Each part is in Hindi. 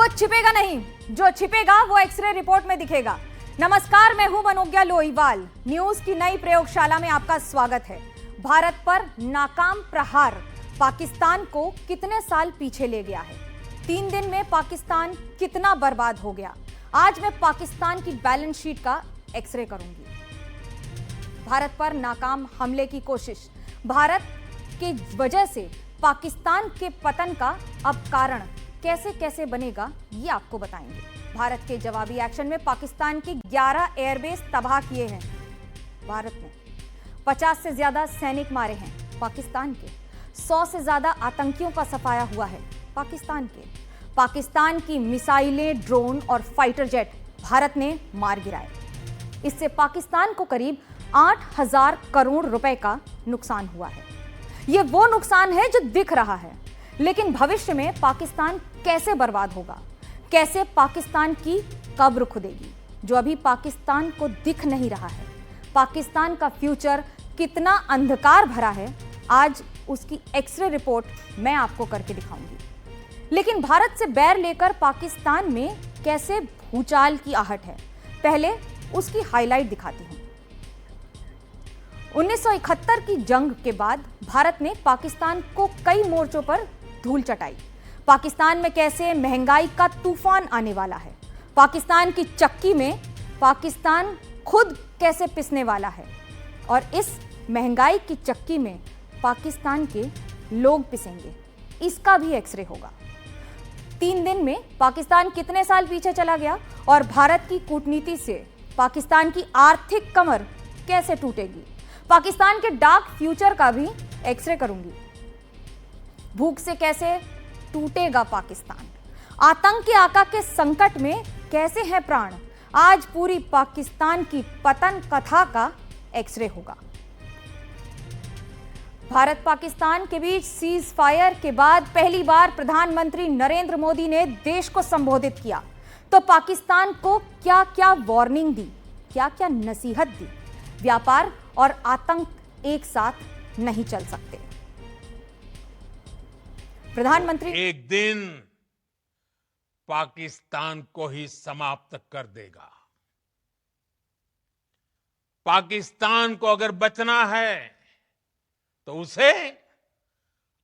कुछ छिपेगा नहीं, जो छिपेगा वो एक्सरे रिपोर्ट में दिखेगा। नमस्कार, मैं हूं मनोज्ञा लोईवाल। न्यूज की नई प्रयोगशाला में आपका स्वागत है। भारत पर नाकाम प्रहार पाकिस्तान को कितने साल पीछे ले गया है? 3 दिन में पाकिस्तान कितना बर्बाद हो गया? आज मैं पाकिस्तान की बैलेंस शीट का एक्सरे करूंगी। भारत पर नाकाम हमले की कोशिश, भारत की वजह से पाकिस्तान के पतन का अब कारण कैसे कैसे बनेगा, ये आपको बताएंगे। भारत के जवाबी एक्शन में पाकिस्तान के 11 एयरबेस तबाह किए हैं भारत ने। 50 से ज्यादा सैनिक मारे हैं पाकिस्तान के। 100 से ज्यादा आतंकियों का सफाया हुआ है पाकिस्तान के। पाकिस्तान की मिसाइलें, ड्रोन और फाइटर जेट भारत ने मार गिराए। इससे पाकिस्तान को करीब 8,000 करोड़ रुपए का नुकसान हुआ है। यह वो नुकसान है जो दिख रहा है, लेकिन भविष्य में पाकिस्तान कैसे बर्बाद होगा, कैसे पाकिस्तान की कब्र खुदेगी, जो अभी पाकिस्तान को दिख नहीं रहा है। पाकिस्तान का फ्यूचर कितना अंधकार भरा है, आज उसकी एक्सरे रिपोर्ट मैं आपको करके दिखाऊंगी। लेकिन भारत से बैर लेकर पाकिस्तान में कैसे भूचाल की आहट है, पहले उसकी हाईलाइट दिखाती हूं। 1971 की जंग के बाद भारत ने पाकिस्तान को कई मोर्चों पर धूल चटाई। पाकिस्तान में कैसे महंगाई का तूफान आने वाला है, पाकिस्तान की चक्की में पाकिस्तान खुद कैसे पिसने वाला है, और इस महंगाई की चक्की में पाकिस्तान के लोग पिसेंगे, इसका भी एक्सरे होगा। 3 दिन में पाकिस्तान कितने साल पीछे चला गया और भारत की कूटनीति से पाकिस्तान की आर्थिक कमर कैसे टूटेगी। पाकिस्तान के डार्क फ्यूचर का भी एक्सरे करूंगी। भूख से कैसे टूटेगा पाकिस्तान, आतंक के आका के संकट में कैसे है प्राण, आज पूरी पाकिस्तान की पतन कथा का एक्सरे होगा। भारत पाकिस्तान के बीच सीज फायर के बाद पहली बार प्रधानमंत्री नरेंद्र मोदी ने देश को संबोधित किया, तो पाकिस्तान को क्या क्या वार्निंग दी, क्या क्या नसीहत दी। व्यापार और आतंक एक साथ नहीं चल सकते। प्रधानमंत्री एक दिन पाकिस्तान को ही समाप्त कर देगा। पाकिस्तान को अगर बचना है तो उसे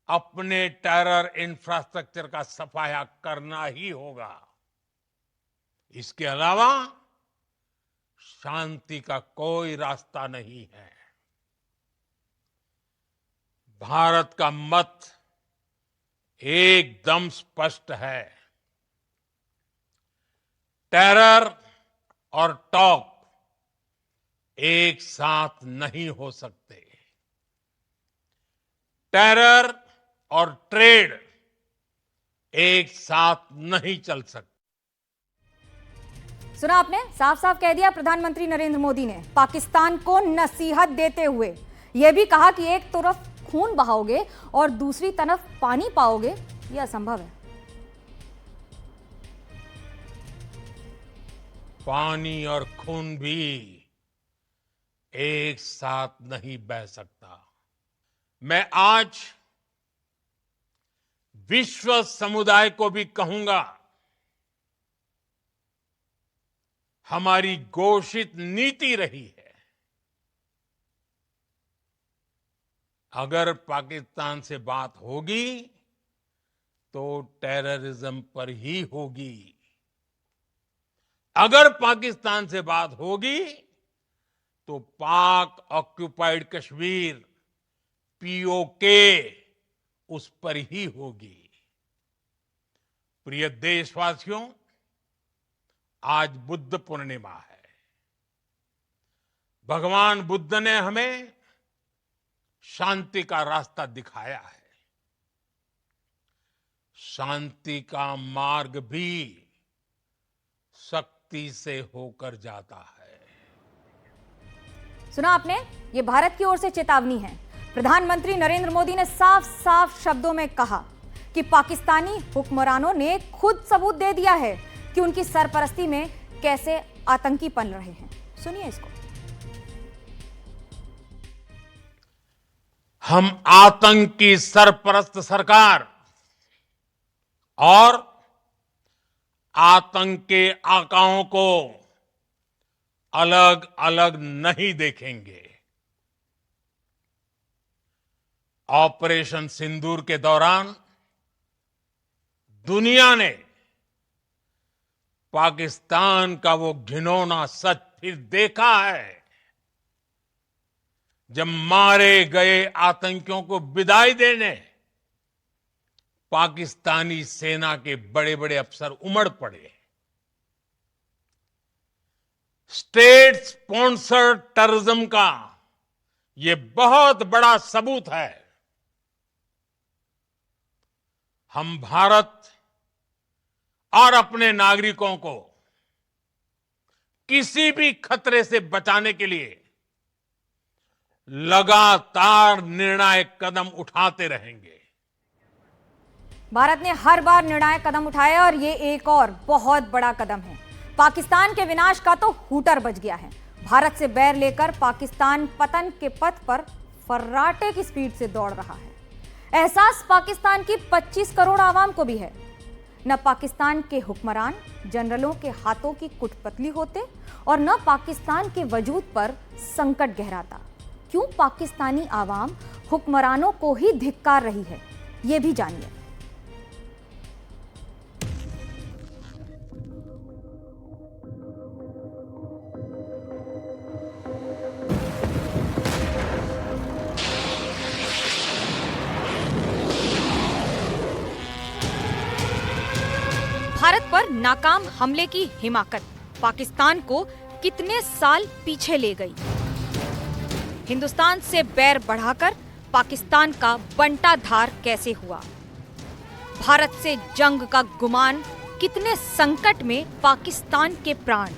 अपने टेरर इंफ्रास्ट्रक्चर का सफाया करना ही होगा। इसके अलावा शांति का कोई रास्ता नहीं है। भारत का मत एकदम स्पष्ट है। टेरर और टॉक एक साथ नहीं हो सकते। टेरर और ट्रेड एक साथ नहीं चल सकते। सुना आपने, साफ साफ कह दिया प्रधानमंत्री नरेंद्र मोदी ने, पाकिस्तान को नसीहत देते हुए यह भी कहा कि एक तरफ खून बहाओगे और दूसरी तरफ पानी पाओगे, यह असंभव है। पानी और खून भी एक साथ नहीं बह सकता। मैं आज विश्व समुदाय को भी कहूंगा, हमारी घोषित नीति रही है, अगर पाकिस्तान से बात होगी तो टेररिज्म पर ही होगी। अगर पाकिस्तान से बात होगी तो पाक ऑक्युपाइड कश्मीर पीओके उस पर ही होगी। प्रिय देशवासियों, आज बुद्ध पूर्णिमा है। भगवान बुद्ध ने हमें शांति का रास्ता दिखाया है। शांति का मार्ग भी शक्ति से होकर जाता है। सुना आपने, ये भारत की ओर से चेतावनी है। प्रधानमंत्री नरेंद्र मोदी ने साफ साफ शब्दों में कहा कि पाकिस्तानी हुक्मरानों ने खुद सबूत दे दिया है कि उनकी सरपरस्ती में कैसे आतंकी पल रहे हैं। सुनिए इसको। हम आतंक की सरपरस्त सरकार और आतंक के आकाओं को अलग अलग नहीं देखेंगे। ऑपरेशन सिंदूर के दौरान दुनिया ने पाकिस्तान का वो घिनौना सच फिर देखा है, जब मारे गए आतंकियों को विदाई देने पाकिस्तानी सेना के बड़े बड़े अफसर उमड़ पड़े। स्टेट स्पॉन्सर्ड टेररिज्म का ये बहुत बड़ा सबूत है। हम भारत और अपने नागरिकों को किसी भी खतरे से बचाने के लिए लगातार निर्णायक कदम उठाते रहेंगे। भारत ने हर बार निर्णायक कदम उठाए और ये एक और बहुत बड़ा कदम है। पाकिस्तान के विनाश का तो हूटर बज गया है। भारत से बैर लेकर पाकिस्तान पतन के पथ पर फर्राटे की स्पीड से दौड़ रहा है। एहसास पाकिस्तान की 25 करोड़ आवाम को भी है। न पाकिस्तान के हुक्मरान जनरलों के हाथों की कुटपतली होते और न पाकिस्तान के वजूद पर संकट गहराता। क्यों पाकिस्तानी आवाम हुक्मरानों को ही धिक्कार रही है, यह भी जानिए। भारत पर नाकाम हमले की हिमाकत पाकिस्तान को कितने साल पीछे ले गई। हिंदुस्तान से बैर बढ़ाकर पाकिस्तान का बंटाधार कैसे हुआ। भारत से जंग का गुमान कितने संकट में पाकिस्तान के प्राण।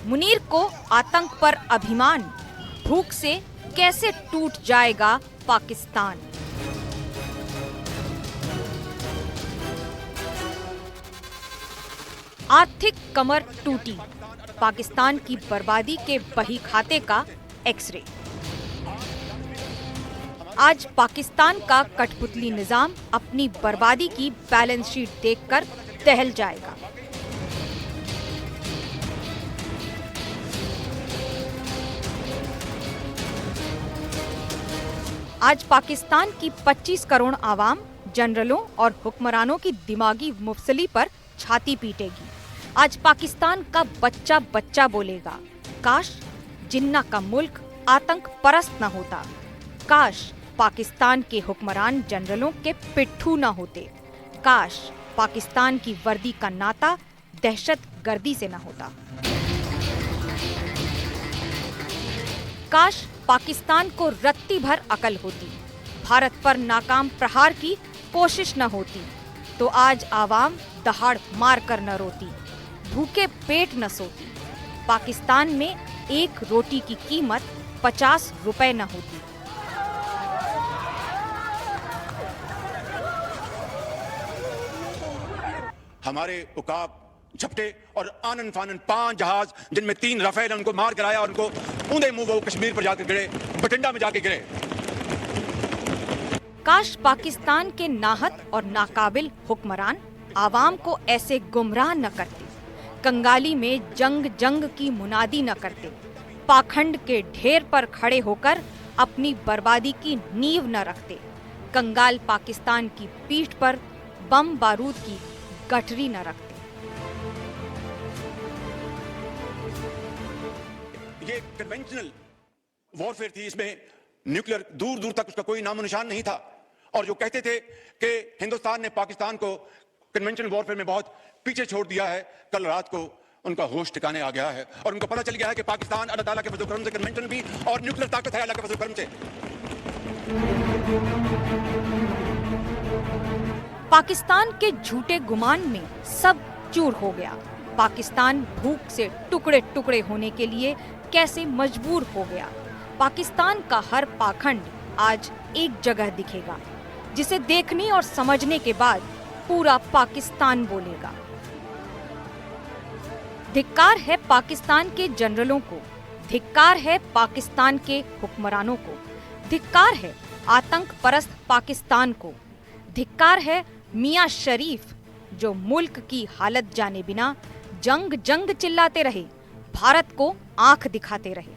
मुनीर को आतंक पर अभिमान, भूख से कैसे टूट जाएगा पाकिस्तान। आर्थिक कमर टूटी, पाकिस्तान की बर्बादी के बही खाते का एक्सरे। आज पाकिस्तान का कठपुतली निजाम अपनी बर्बादी की बैलेंस शीट देखकर दहल जाएगा। आज पाकिस्तान की 25 करोड़ आवाम जनरलों और हुक्मरानों की दिमागी मुफसली पर छाती पीटेगी। आज पाकिस्तान का बच्चा बच्चा बोलेगा, काश जिन्ना का मुल्क आतंक परस्त न होता, काश पाकिस्तान के हुक्मरान जनरलों के पिट्ठू न होते, काश पाकिस्तान की वर्दी का नाता दहशत गर्दी से न होता, काश पाकिस्तान को रत्ती भर अकल होती, भारत पर नाकाम प्रहार की कोशिश न होती, तो आज आवाम दहाड़ मार कर न रोती, भूखे पेट न सोती, पाकिस्तान में एक रोटी की कीमत 50 रुपए न होती। हमारे उकाब झपटे और आनन फानन 5 जहाज, जिनमें 3 राफेल, उनको मार गिराया और उनको ऊंधे मुंह वो कश्मीर पर जाकर गिरे, बठिंडा में जाके गिरे। काश पाकिस्तान के नाहक और नाकाबिल हुक्मरान आवाम को ऐसे गुमराह न करते, कंगाली में जंग जंग की मुनादी न करते, पाखंड के ढेर पर खड़े होकर अपनी बर्बादी की नींव न रखते, कंगाल पाकिस्तान की पीठ पर बम बारूद की गठरी न रखते। ये कन्वेंशनल वॉरफेयर थी, इसमें न्यूक्लियर दूर दूर तक उसका कोई नामो निशान नहीं था। और जो कहते थे कि हिंदुस्तान ने पाकिस्तान को कन्वेंशनल वॉरफेयर में बहुत पीछे छोड़ दिया है, कल रात को उनका होश ठिकाने आ गया है और उनको पता चल गया है कि पाकिस्तान अल्लाह ताला के फजल करम से कन्वेंशनल भी और न्यूक्लियर ताकत है अल्लाह के फजल करम से। पाकिस्तान के झूठे गुमान में सब चूर हो गया। पाकिस्तान भूख से टुकड़े टुकड़े होने के लिए कैसे मजबूर हो गया। पाकिस्तान का हर पाखंड आज एक जगह दिखेगा, जिसे देखने और समझने के बाद पूरा पाकिस्तान बोलेगा। धिक्कार है पाकिस्तान के जनरलों को, धिक्कार है पाकिस्तान के हुक्मरानों को, धिक्कार है आतंक परस्त पाकिस्तान को, धिक्कार है मियां शरीफ जो मुल्क की हालत जाने बिना जंग जंग चिल्लाते रहे, भारत को आंख दिखाते रहे।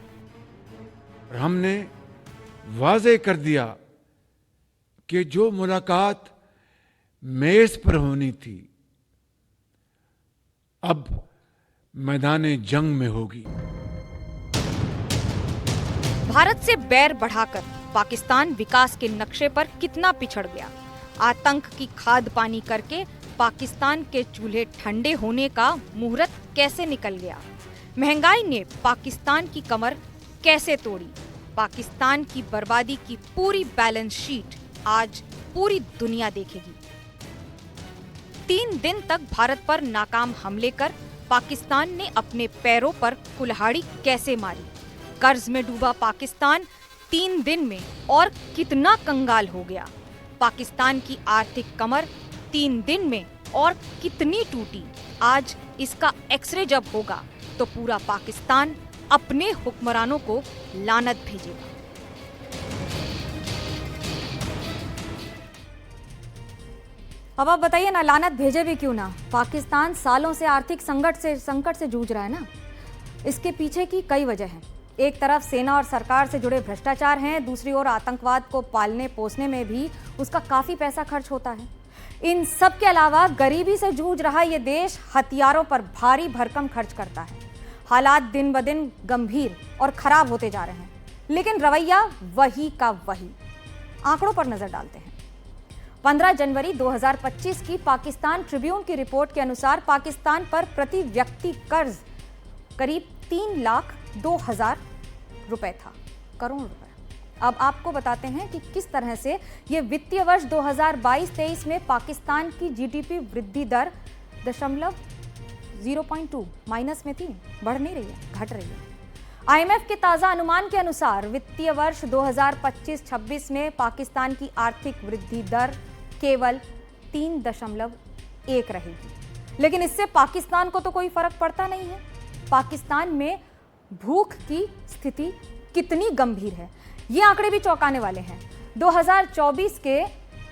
और हमने वाजे कर दिया कि जो मुलाकात मेज पर होनी थी अब मैदाने जंग में होगी। भारत से बैर बढ़ाकर पाकिस्तान विकास के नक्शे पर कितना पिछड़ गया। आतंक की खाद पानी करके पाकिस्तान के चूल्हे ठंडे होने का मुहूर्त कैसे निकल गया। महंगाई ने पाकिस्तान की कमर कैसे तोड़ी। पाकिस्तान की बर्बादी की पूरी बैलेंस शीट आज पूरी दुनिया देखेगी। 3 दिन तक भारत पर नाकाम हमले कर पाकिस्तान ने अपने पैरों पर कुल्हाड़ी कैसे मारी। कर्ज में डूबा पाकिस्तान 3 दिन में और कितना कंगाल हो गया। पाकिस्तान की आर्थिक कमर 3 दिन में और कितनी टूटी। आज इसका एक्सरे जब होगा तो पूरा पाकिस्तान अपने हुक्मरानों को लानत भेजेगा। अब आप बताइए ना, लानत भेजे भी क्यों ना। पाकिस्तान सालों से आर्थिक संकट से जूझ रहा है ना। इसके पीछे की कई वजह हैं। एक तरफ सेना और सरकार से जुड़े भ्रष्टाचार हैं, दूसरी ओर आतंकवाद को पालने पोसने में भी उसका काफी पैसा खर्च होता है। इन सब के अलावा गरीबी से जूझ रहा ये देश हथियारों पर भारी भरकम खर्च करता है। हालात दिन ब दिन गंभीर और खराब होते जा रहे हैं, लेकिन रवैया वही का वही। आंकड़ों पर नजर डालते हैं। 15 जनवरी 2025 की पाकिस्तान ट्रिब्यून की रिपोर्ट के अनुसार पाकिस्तान पर प्रति व्यक्ति कर्ज करीब 3,02,000 रुपए था, करोड़ रुपए। अब आपको बताते हैं कि किस तरह से ये वित्तीय वर्ष 2022-23 में पाकिस्तान की जीडीपी वृद्धि दर 0.2 माइनस में थी, बढ़ नहीं रही है, घट रही है। आईएमएफ के ताजा अनुमान के अनुसार वित्तीय वर्ष 2025-26 में पाकिस्तान की आर्थिक वृद्धि दर केवल 3.1 रहेगी। लेकिन इससे पाकिस्तान को तो कोई फर्क पड़ता नहीं है। पाकिस्तान में भूख की स्थिति कितनी गंभीर है, ये आंकड़े भी चौंकाने वाले हैं। 2024 के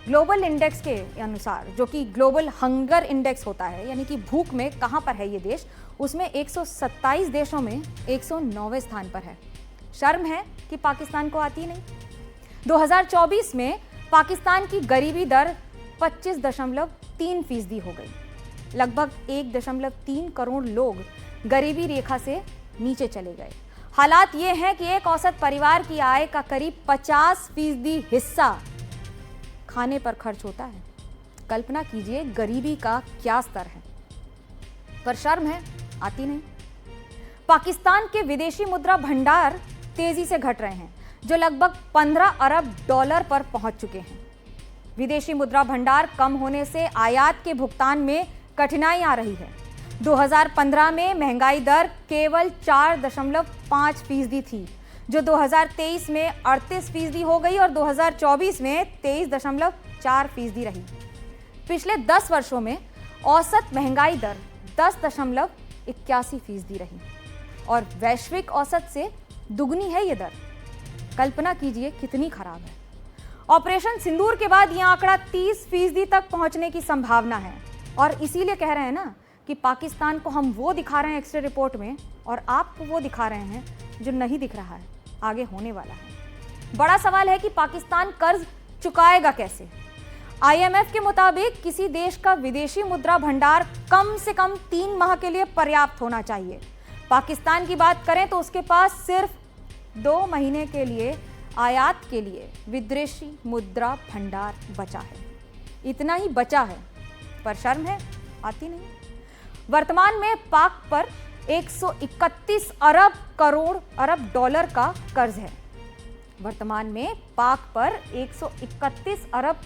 ग्लोबल इंडेक्स के अनुसार, जो कि ग्लोबल हंगर इंडेक्स होता है, यानी कि भूख में कहां पर है ये देश, उसमें 127 देशों में 109वें स्थान पर है। शर्म है कि पाकिस्तान को आती नहीं। 2024 में पाकिस्तान की गरीबी दर 25.3% हो गई। लगभग 1.3 करोड़ लोग गरीबी रेखा से नीचे चले गए। हालात ये हैं कि एक औसत परिवार की आय का करीब 50% हिस्सा खाने पर खर्च होता है। कल्पना कीजिए गरीबी का क्या स्तर है। पर शर्म है, आती नहीं। पाकिस्तान के विदेशी मुद्रा भंडार तेजी से घट रहे हैं, जो लगभग 15 अरब डॉलर पर पहुंच चुके हैं। विदेशी मुद्रा भंडार कम होने से आयात के भुगतान में कठिनाई आ रही है। 2015 में महंगाई दर केवल 4.5% थी, जो 2023 में 38% हो गई और 2024 में 23.4% रही। पिछले 10 वर्षों में औसत महंगाई दर 10.81% रही और वैश्विक औसत से दुगनी है ये दर। कल्पना कीजिए कितनी खराब है। ऑपरेशन सिंदूर के बाद यह आंकड़ा 30% तक पहुंचने की संभावना है। और इसीलिए कह रहे हैं ना कि पाकिस्तान को हम वो दिखा रहे हैं एक्सरे रिपोर्ट में, और आपको वो दिखा रहे हैं जो नहीं दिख रहा है, आगे होने वाला है। बड़ा सवाल है कि पाकिस्तान कर्ज चुकाएगा कैसे। आईएमएफ के मुताबिक किसी देश का विदेशी मुद्रा भंडार कम से कम 3 माह के लिए पर्याप्त होना चाहिए। पाकिस्तान की बात करें तो उसके पास सिर्फ 2 महीने के लिए आयात के लिए विदेशी मुद्रा भंडार बचा है। इतना ही बचा है, पर शर्म है, आती नहीं। वर्तमान में पाक पर 131 अरब डॉलर का कर्ज है। वर्तमान में पाक पर 131 अरब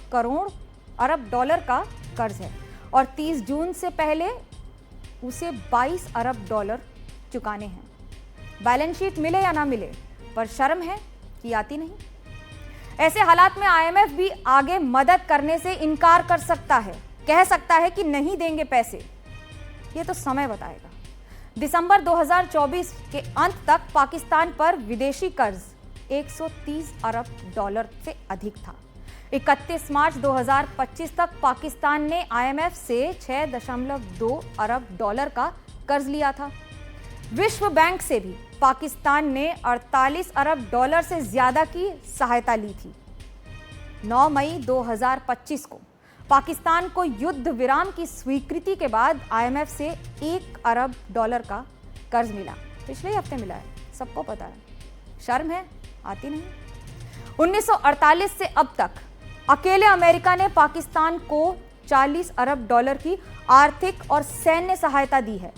डॉलर का कर्ज है और 30 जून से पहले उसे 22 अरब डॉलर चुकाने हैं। बैलेंस शीट मिले या ना मिले, पर शर्म है कि आती नहीं। ऐसे हालात में आईएमएफ भी आगे मदद करने से इनकार कर सकता है, कह सकता है कि नहीं देंगे पैसे। ये तो समय बताएगा। दिसंबर 2024 के अंत तक पाकिस्तान पर विदेशी कर्ज 130 अरब डॉलर से अधिक था। 31 मार्च 2025 तक पाकिस्तान ने आईएमएफ से 6.2 अरब डॉलर का कर्ज लिया था। विश्व बैंक से भी पाकिस्तान ने 48 अरब डॉलर से ज्यादा की सहायता ली थी। 9 मई 2025 को पाकिस्तान को युद्ध विराम की स्वीकृति के बाद आईएमएफ से 1 अरब डॉलर का कर्ज मिला। पिछले हफ्ते मिला है, सबको पता है। शर्म है आती नहीं। 1948 से अब तक अकेले अमेरिका ने पाकिस्तान को 40 अरब डॉलर की आर्थिक और सैन्य सहायता दी है।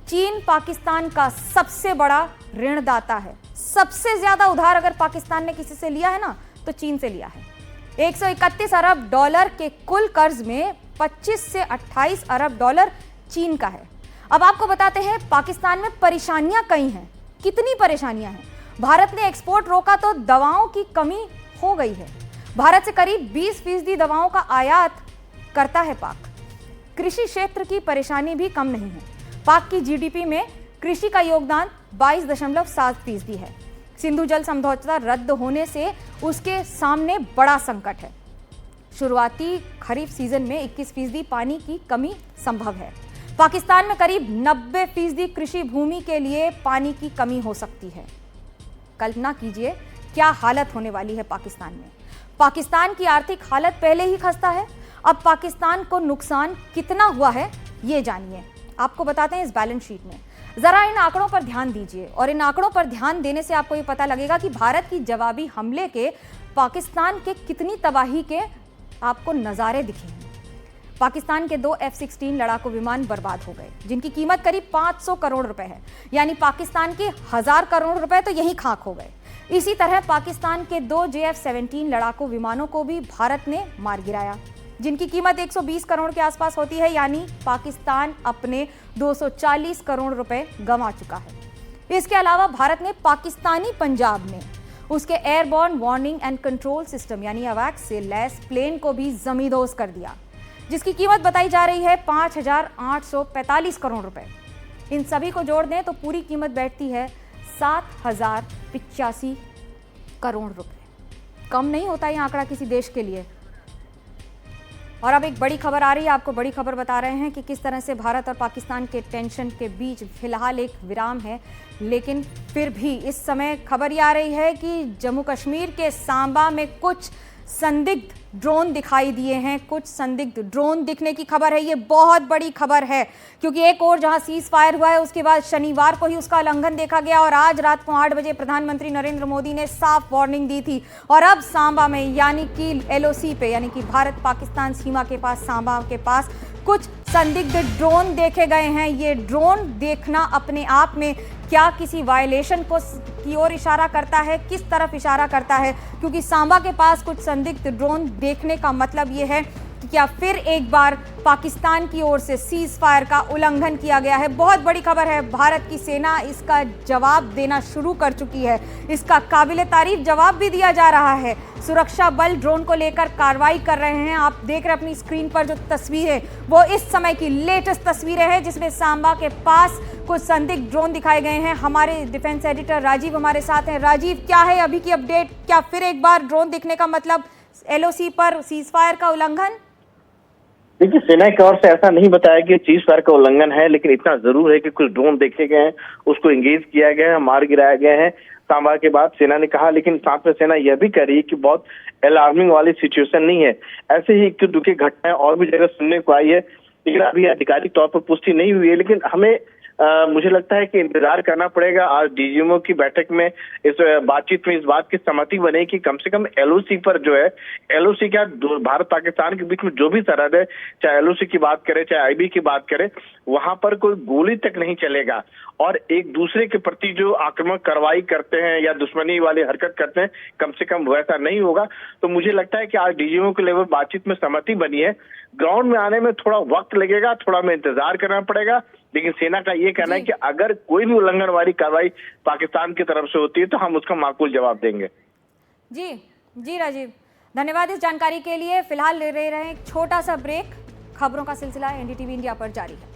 चीन पाकिस्तान का सबसे बड़ा ऋणदाता है। सबसे ज्यादा उधार अगर पाकिस्तान ने किसी से लिया है ना तो चीन से लिया है। 131 अरब डॉलर के कुल कर्ज में 25 से 28 अरब डॉलर चीन का है। अब आपको बताते हैं पाकिस्तान में परेशानियां कई हैं। कितनी परेशानियां हैं? भारत ने एक्सपोर्ट रोका तो दवाओं की कमी हो गई है। भारत से करीब 20% दवाओं का आयात करता है पाक। कृषि क्षेत्र की परेशानी भी कम नहीं है। पाक की जीडीपी में कृषि का योगदान 22.7% है। सिंधु जल समझौता रद्द होने से उसके सामने बड़ा संकट है। शुरुआती खरीफ सीजन में 21% पानी की कमी संभव है। पाकिस्तान में करीब 90% कृषि भूमि के लिए पानी की कमी हो सकती है। कल्पना कीजिए क्या हालत होने वाली है पाकिस्तान में। पाकिस्तान की आर्थिक हालत पहले ही खस्ता है। अब पाकिस्तान को नुकसान कितना हुआ है ये जानिए। आपको बताते हैं इस बैलेंस शीट में। जरा इन आंकड़ों पर ध्यान दीजिए और इन आंकड़ों पर ध्यान देने से आपको ये पता लगेगा कि भारत की जवाबी हमले के पाकिस्तान के कितनी तबाही के आपको नज़ारे दिखे हैं। पाकिस्तान के 2 F-16 लड़ाकू विमान बर्बाद हो गए, जिनकी कीमत करीब 500 करोड़ रुपए है। यानी पाकिस्तान के 1000 करोड़ रुपए तो यहीं खाक हो गए। इसी तरह पाकिस्तान के 2 JF-17 लड़ाकू विमानों को भी भारत ने मार गिराया, जिनकी कीमत 120 करोड़ के आसपास होती है। यानी पाकिस्तान अपने 240 करोड़ रुपए गंवा चुका है। इसके अलावा भारत ने पाकिस्तानी पंजाब में उसके airborne warning and control system यानी अवैक्स से लैस प्लेन को भी जमींदोज कर दिया, जिसकी कीमत बताई जा रही है 5,845 करोड़ रुपए। इन सभी को जोड़ दें तो पूरी कीमत बैठती है 7,085 करोड़ रुपए। कम नहीं होता ये आंकड़ा किसी देश के लिए। और अब एक बड़ी खबर आ रही है, आपको बड़ी खबर बता रहे हैं कि किस तरह से भारत और पाकिस्तान के टेंशन के बीच फिलहाल एक विराम है, लेकिन फिर भी इस समय खबर ये आ रही है कि जम्मू कश्मीर के सांबा में कुछ संदिग्ध ड्रोन दिखाई दिए हैं। कुछ संदिग्ध ड्रोन दिखने की खबर है। ये बहुत बड़ी खबर है क्योंकि एक और जहां सीज फायर हुआ है उसके बाद शनिवार को ही उसका उल्लंघन देखा गया और आज रात को 8 बजे प्रधानमंत्री नरेंद्र मोदी ने साफ वार्निंग दी थी। और अब सांबा में यानी कि LOC पे यानी कि भारत पाकिस्तान सीमा के पास सांबा के पास कुछ संदिग्ध ड्रोन देखे गए हैं। ये ड्रोन देखना अपने आप में क्या किसी वायलेशन की ओर इशारा करता है, किस तरफ इशारा करता है? क्योंकि सांबा के पास कुछ संदिग्ध ड्रोन देखने का मतलब ये है कि क्या फिर एक बार पाकिस्तान की ओर से सीज फायर का उल्लंघन किया गया है। बहुत बड़ी खबर है। भारत की सेना इसका जवाब देना शुरू कर चुकी है। इसका काबिले तारीफ जवाब भी दिया जा रहा है। सुरक्षा बल ड्रोन को लेकर कार्रवाई कर रहे हैं। आप देख रहे हैं अपनी स्क्रीन पर जो तस्वीरें, वो इस समय की लेटेस्ट तस्वीरें हैं जिसमें सांबा के पास कुछ संदिग्ध ड्रोन दिखाए गए हैं। हमारे डिफेंस एडिटर राजीव हमारे साथ हैं। राजीव, क्या है अभी की अपडेट? क्या फिर एक बार ड्रोन दिखने का मतलब LOC पर सीज फायर का उल्लंघन? देखिए, सेना की ओर से ऐसा नहीं बताया कि सीज फायर का उल्लंघन है, लेकिन इतना जरूर है कि कुछ ड्रोन देखे गए हैं, उसको एंगेज किया गया है, मार गिराया गया है सांबा के बाद, सेना ने कहा। लेकिन साथ में सेना यह भी कह रही है कि बहुत अलार्मिंग वाली सिचुएशन नहीं है। ऐसे ही इक्की दुखी घटनाएं और भी जगह सुनने को आई है, लेकिन अभी आधिकारिक तौर पर पुष्टि नहीं हुई है। लेकिन हमें मुझे लगता है कि इंतजार करना पड़ेगा। आज DGMO की बैठक में इस बातचीत में इस बात की सहमति बने कि कम से कम LOC पर जो है, LOC क्या भारत पाकिस्तान के बीच में जो भी सरहद है, चाहे LOC की बात करें चाहे IB की बात करें, वहां पर कोई गोली तक नहीं चलेगा। और एक दूसरे के प्रति जो आक्रामक कार्रवाई करते हैं या दुश्मनी वाली हरकत करते हैं, कम से कम वैसा नहीं होगा। तो मुझे लगता है कि आज DGMO के लेवल बातचीत में सहमति बनी है। ग्राउंड में आने में थोड़ा वक्त लगेगा, थोड़ा में इंतजार करना पड़ेगा। लेकिन सेना का ये कहना है कि अगर कोई भी उल्लंघन वाली कार्रवाई पाकिस्तान की तरफ से होती है तो हम उसका माकूल जवाब देंगे। जी राजीव, धन्यवाद इस जानकारी के लिए। फिलहाल ले रहे हैं एक छोटा सा ब्रेक। खबरों का सिलसिला NDTV इंडिया पर जारी है।